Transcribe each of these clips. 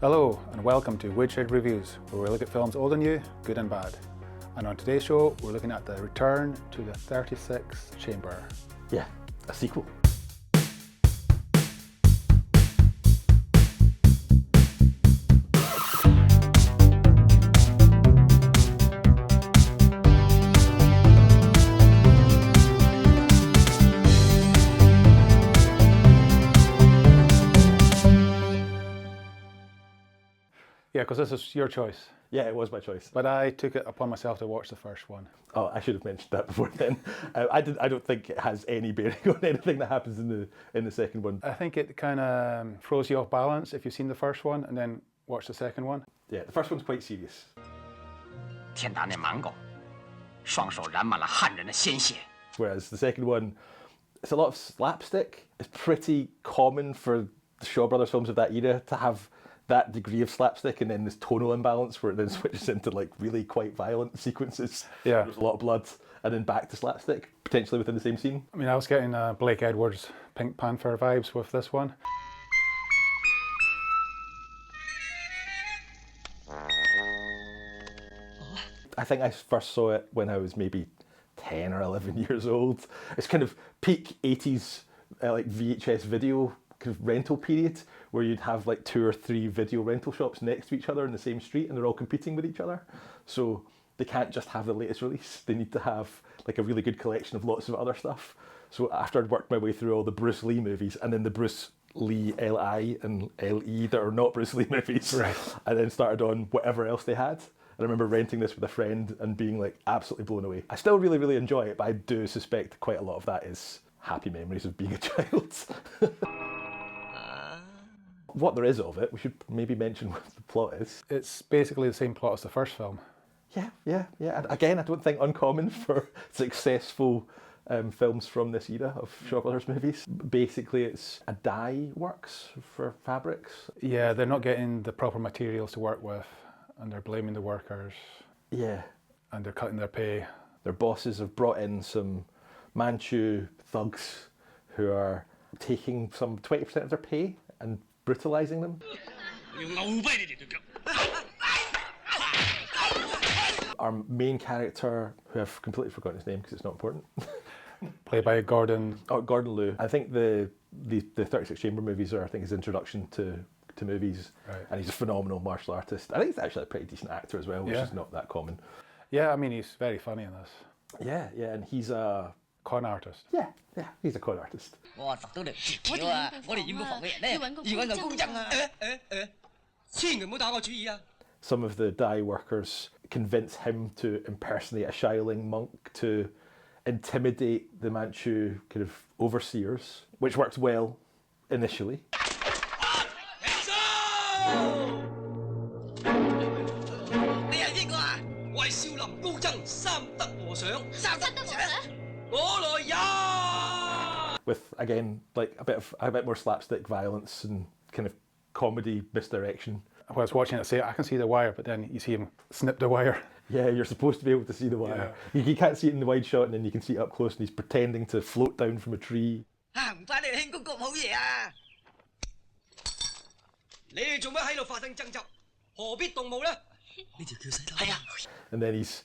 Hello and welcome to Woodshed Reviews, where we look at films old and new, good and bad. And on today's show, we're looking at the return to the 36th Chamber. Yeah, a sequel. Yeah, because this is your choice. Yeah, it was my choice. But I took it upon myself to watch the first one. Oh, I should have mentioned that before then. I don't think it has any bearing on anything that happens in the second one. I think it kind of throws you off balance if you've seen the first one and then watch the second one. Yeah, the first one's quite serious. 天打那蛮狗，双手染满了汉人的鲜血。 Whereas the second one, it's a lot of slapstick. It's pretty common for the Shaw Brothers films of that era to have that degree of slapstick and then this tonal imbalance where it then switches into like really quite violent sequences. Yeah. There's a lot of blood and then back to slapstick, potentially within the same scene. I mean, I was getting Blake Edwards Pink Panther vibes with this one. I think I first saw it when I was maybe 10 or 11 years old. It's kind of peak 80s like VHS video kind of rental period where you'd have like 2 or 3 video rental shops next to each other in the same street and they're all competing with each other. So they can't just have the latest release. They need to have like a really good collection of lots of other stuff. So after I'd worked my way through all the Bruce Lee movies and then the Bruce Lee L.I. and L.E. that are not Bruce Lee movies, right. I then started on whatever else they had. I remember renting this with a friend and being like absolutely blown away. I still really, really enjoy it, but I do suspect quite a lot of that is happy memories of being a child. What there is of it, we should maybe mention what the plot is. It's basically the same plot as the first film. Yeah. And again, I don't think uncommon for successful films from this era of Shaw Brothers movies. Basically, it's a dye works for fabrics. Yeah, they're not getting the proper materials to work with and they're blaming the workers. Yeah. And they're cutting their pay. Their bosses have brought in some Manchu thugs who are taking some 20% of their pay and brutalising them. Our main character, who I've completely forgotten his name because it's not important. Played by Gordon. Oh, Gordon Liu. I think the 36 Chamber movies are, I think, his introduction to movies. Right. And he's a phenomenal martial artist. I think he's actually a pretty decent actor as well, which is not that common. Yeah, I mean, he's very funny in this. Yeah, and he's a con artist. Yeah, he's a con artist. 我實到嚟截橋啊！我哋染個防嘅人咧，要揾個高僧啊！千祈唔好打我主意啊！ Some of the dye workers convince him to impersonate a Shaolin monk to intimidate the Manchu kind of overseers, which works well initially. 你係邊個啊？我係少林高僧三德和尚。三德和尚，我來也。 With again like a bit more slapstick violence and kind of comedy misdirection. When I was watching it, I can see the wire, but then you see him snip the wire. Yeah, you're supposed to be able to see the wire. You can't see it in the wide shot, and then you can see it up close, and he's pretending to float down from a tree. 唔怪你哋輕功咁好嘢啊！你哋做咩喺度發生爭執？何必動武呢？呢條橋使得。係啊。And then he's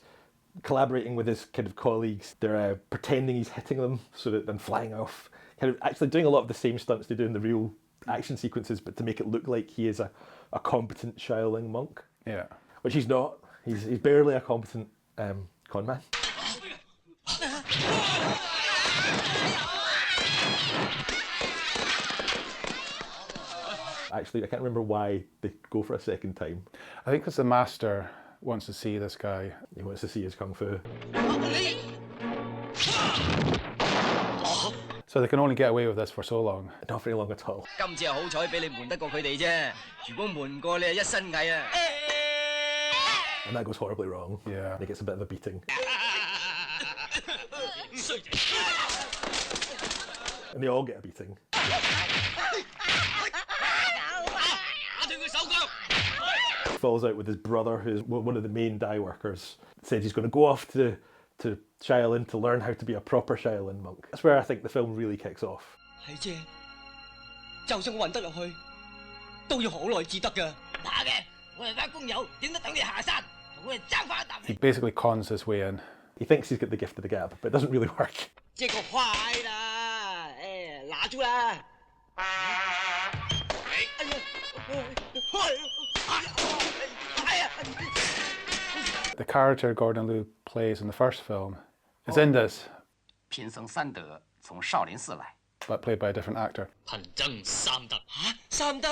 collaborating with his kind of colleagues. They're pretending he's hitting them, so that then flying off, kind of actually doing a lot of the same stunts they do in the real action sequences, but to make it look like he is a competent Shaolin monk. Yeah. Which he's not. He's barely a competent con man. Actually, I can't remember why they go for a second time. I think because the master wants to see this guy. He wants to see his kung fu. So they can only get away with this for so long. Not very long at all. 今次係好彩俾你瞞得過佢哋啫，如果瞞唔過你係一身蟻啊！ And that goes horribly wrong. Yeah. And he gets a bit of a beating. And they all get a beating. He falls out with his brother, who's one of the main dye workers. Said he's going to go off to Shaolin to learn how to be a proper Shaolin monk. That's where I think the film really kicks off. 係啫，就算我混得落去，都要好耐至得㗎。He basically cons his way in. He thinks he's got the gift of the gab, but it doesn't really work. 这个快啦，哎，拿住啦！哎呀，哎呀！ The character Gordon Liu plays in the first film is in this, 贫僧三德从少林寺来， but played by a different actor. 貧僧三德嚇，三德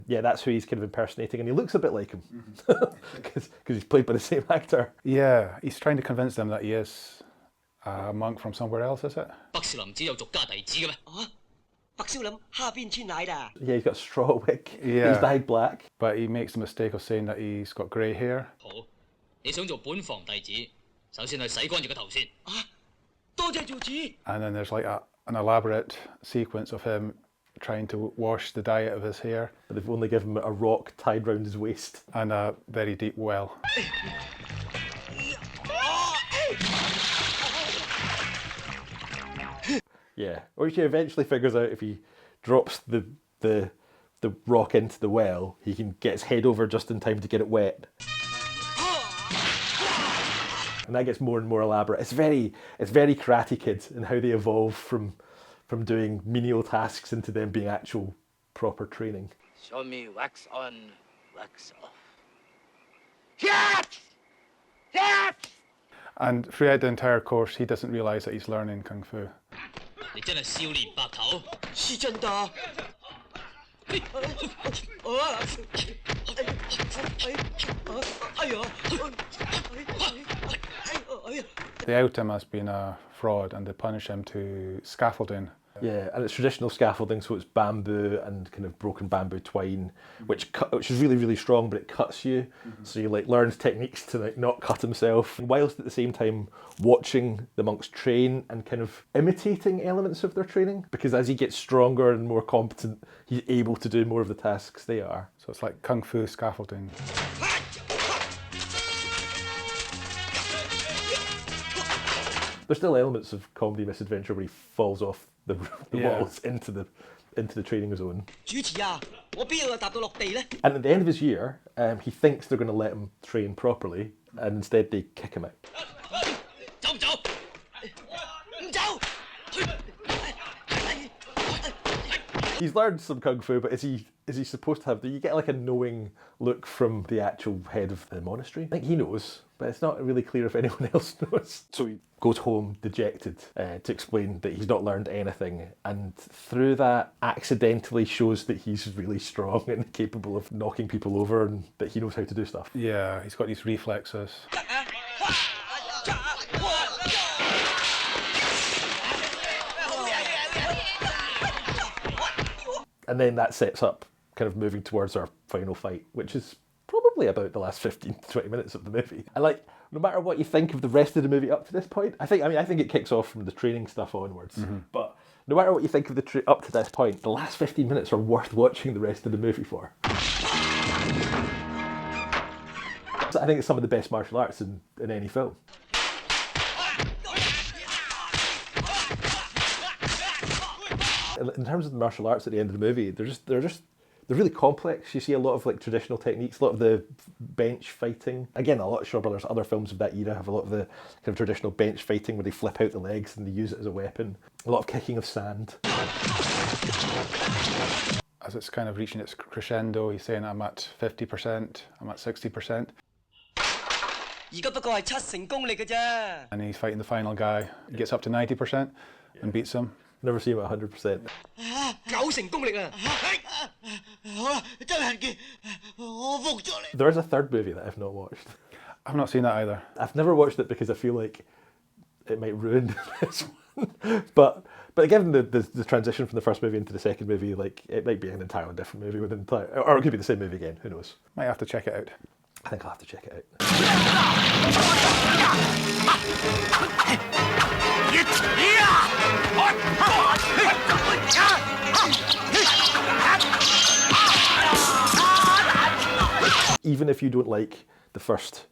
，Yeah, that's who he's kind of impersonating, and he looks a bit like him because he's played by the same actor. Yeah, he's trying to convince them that he is a monk from somewhere else, is it? 北少林寺有俗家弟子嘅咩？啊，北少林下邊村嚟㗎。 Yeah, he's got a straw wig. Yeah. He's dyed black. But he makes the mistake of saying that he's got grey hair. 好，你想做本房弟子，首先去洗乾淨個頭先。啊，多謝趙子。 And then there's like an elaborate sequence of him trying to wash the dye out of his hair But they've only given him a rock tied round his waist. and a very deep well. Yeah, or he eventually figures out if he drops the rock into the well, he can get his head over just in time to get it wet. And that gets more and more elaborate. It's very Karate Kid and how they evolve from doing menial tasks into them being actual proper training. Show me wax on, wax off. And throughout the entire course, he doesn't realise that he's learning Kung Fu. 你真係少年白頭。是真的。哎呀！ They out him as being a fraud and they punish him to scaffolding. Yeah, and it's traditional scaffolding, so it's bamboo and kind of broken bamboo twine, which is really, really strong, but it cuts you. So he like learns techniques to like not cut himself, whilst at the same time watching the monks train and kind of imitating elements of their training. Because as he gets stronger and more competent, he's able to do more of the tasks they are. So it's like Kung Fu scaffolding. There's still elements of comedy misadventure where he falls off the Yeah. walls into the training zone. 主持啊，我邊有踏到落地咧？ And at the end of his year, he thinks they're going to let him train properly, and instead they kick him out. 走唔走？唔走！ He's learned some kung fu, but is he supposed to have? Do you get like a knowing look from the actual head of the monastery? I think he knows, but it's not really clear if anyone else knows. So he goes home dejected to explain that he's not learned anything, and through that accidentally shows that he's really strong and capable of knocking people over, and that he knows how to do stuff. Yeah, he's got these reflexes. And then that sets up kind of moving towards our final fight, which is probably about the last 15 to 20 minutes of the movie. And like, no matter what you think of the rest of the movie up to this point, I think it kicks off from the training stuff onwards. But no matter what you think of the up to this point, the last 15 minutes are worth watching the rest of the movie for. So I think it's some of the best martial arts in any film. In terms of the martial arts at the end of the movie, they're really complex. You see a lot of like traditional techniques, a lot of the bench fighting. Again, a lot of Shaw Brothers, other films of that era have a lot of the kind of traditional bench fighting where they flip out the legs and they use it as a weapon. A lot of kicking of sand. As it's kind of reaching its crescendo, he's saying, I'm at 50%, I'm at 60%. 而家不過係70功力嘅啫。 And he's fighting the final guy. He gets up to 90% and beats him. Never see him at 100%. 90%功力啊！好啦，真係嘅，我服咗你。 There is a third movie that I've not watched. I've not seen that either. I've never watched it because I feel like it might ruin this one. But given the transition from the first movie into the second movie, like it might be an entirely different movie with or it could be the same movie again. Who knows? Might have to check it out. I think I'll have to check it out. Even if you don't like the first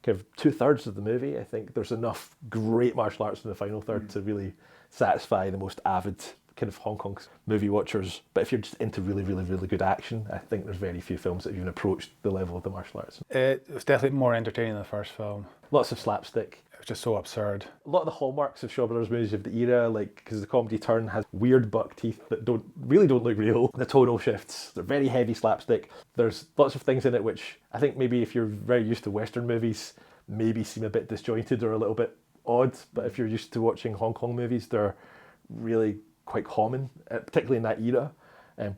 kind of 2/3 of the movie, I think there's enough great martial arts in the final third to really satisfy the most avid kind of Hong Kong movie watchers, but if you're just into really, really, really good action, I think there's very few films that have even approached the level of the martial arts. It was definitely more entertaining than the first film. Lots of slapstick. It was just so absurd. A lot of the hallmarks of Shaw Brothers movies of the era, like, because the comedy turn has weird buck teeth that really don't look real. The tonal shifts, they're very heavy slapstick. There's lots of things in it which I think maybe if you're very used to Western movies, maybe seem a bit disjointed or a little bit odd, but if you're used to watching Hong Kong movies, they're really quite common, particularly in that era.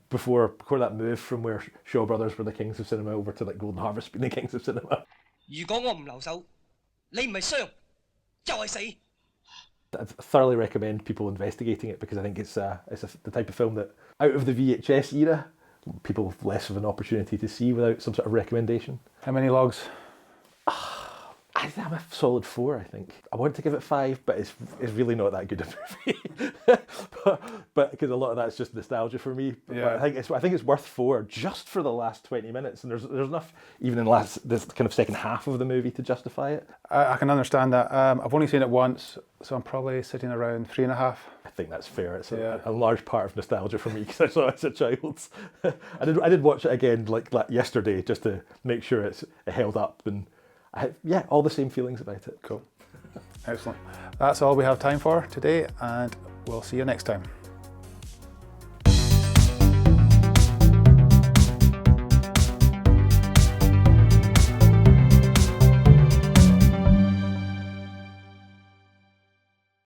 Before that move from where Shaw Brothers were the kings of cinema over to like Golden Harvest being the kings of cinema. 如果我唔留手，你唔係傷就係死。 I'd thoroughly recommend people investigating it because I think it's the type of film that out of the VHS era, people have less of an opportunity to see without some sort of recommendation. How many logs? I'm a solid 4, I think. I want to give it 5, but it's really not that good a movie. but because a lot of that's just nostalgia for me. Yeah. But I think it's worth 4 just for the last 20 minutes, and there's enough even in this kind of second half of the movie to justify it. I can understand that. I've only seen it once, so I'm probably sitting around 3.5. I think that's fair. It's Yeah. a large part of nostalgia for me because I saw it as a child. I did watch it again like yesterday just to make sure it held up, and I had, all the same feelings about it. Cool. Excellent. That's all we have time for today, and we'll see you next time.